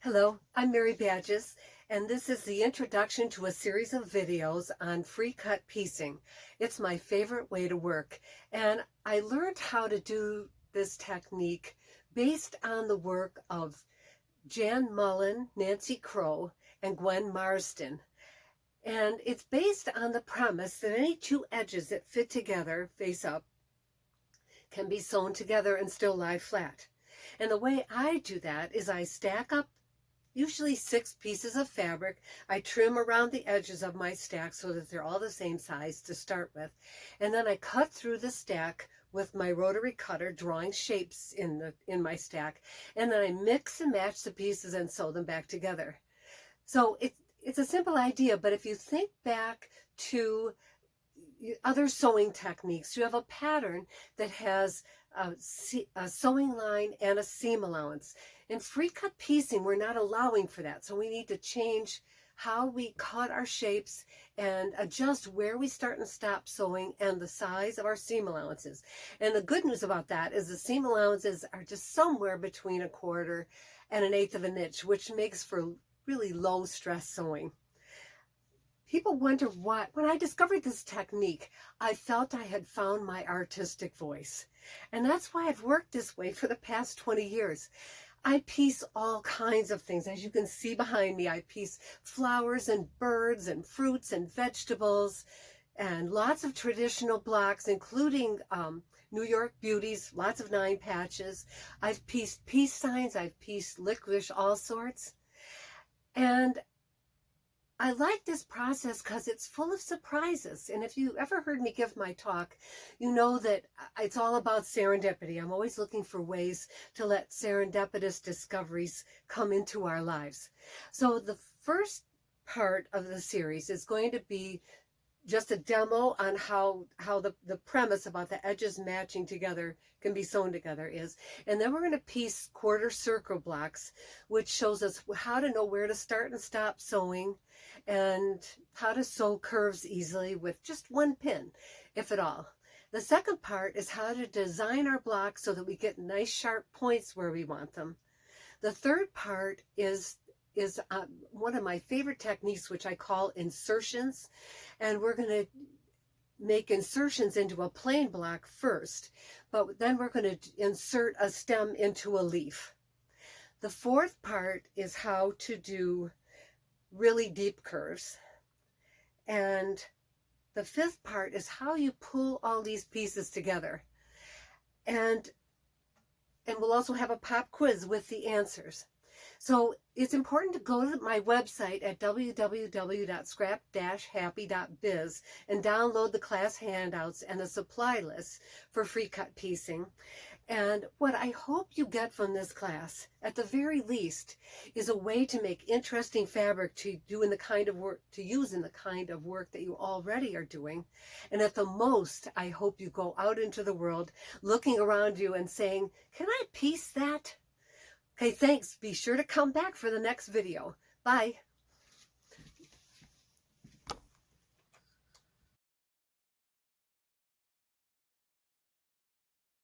Hello, I'm Mary Badges, and this is the introduction to a series of videos on free cut piecing. It's my favorite way to work, and I learned how to do this technique based on the work of Jan Mullen, Nancy Crow, and Gwen Marsden. And it's based on the premise that any two edges that fit together face up can be sewn together and still lie flat. And the way I do that is I stack up usually 6 pieces of fabric. I trim around the edges of my stack so that they're all the same size to start with. And then I cut through the stack with my rotary cutter, drawing shapes in my stack. And then I mix and match the pieces and sew them back together. So it's a simple idea, but if you think back to other sewing techniques, you have a pattern that has a sewing line and a seam allowance. In free cut piecing, we're not allowing for that. So we need to change how we cut our shapes and adjust where we start and stop sewing and the size of our seam allowances. And the good news about that is the seam allowances are just somewhere between 1/4 and 1/8 of an inch, which makes for really low stress sewing. People wonder why. When I discovered this technique, I felt I had found my artistic voice. And that's why I've worked this way for the past 20 years. I piece all kinds of things. As you can see behind me, I piece flowers and birds and fruits and vegetables and lots of traditional blocks, including New York beauties, lots of 9 patches. I've pieced peace signs, I've pieced licorice, all sorts. And I like this process because it's full of surprises. And if you ever heard me give my talk, you know that it's all about serendipity. I'm always looking for ways to let serendipitous discoveries come into our lives. So the first part of the series is going to be just a demo on how the premise about the edges matching together can be sewn together is. And then we're going to piece quarter circle blocks, which shows us how to know where to start and stop sewing and how to sew curves easily with just 1 pin, if at all. The second part is how to design our blocks so that we get nice sharp points where we want them. The third part is one of my favorite techniques, which I call insertions. And we're going to make insertions into a plain block first, but then we're going to insert a stem into a leaf. The fourth part is how to do really deep curves. And the fifth part is how you pull all these pieces together. And we'll also have a pop quiz with the answers. So it's important to go to my website at www.scrap-happy.biz and download the class handouts and the supply list for free cut piecing. And what I hope you get from this class, at the very least, is a way to make interesting fabric to do in the kind of work, to use in the kind of work that you already are doing. And at the most, I hope you go out into the world looking around you and saying, "Can I piece that?" Okay, thanks. Be sure to come back for the next video. Bye.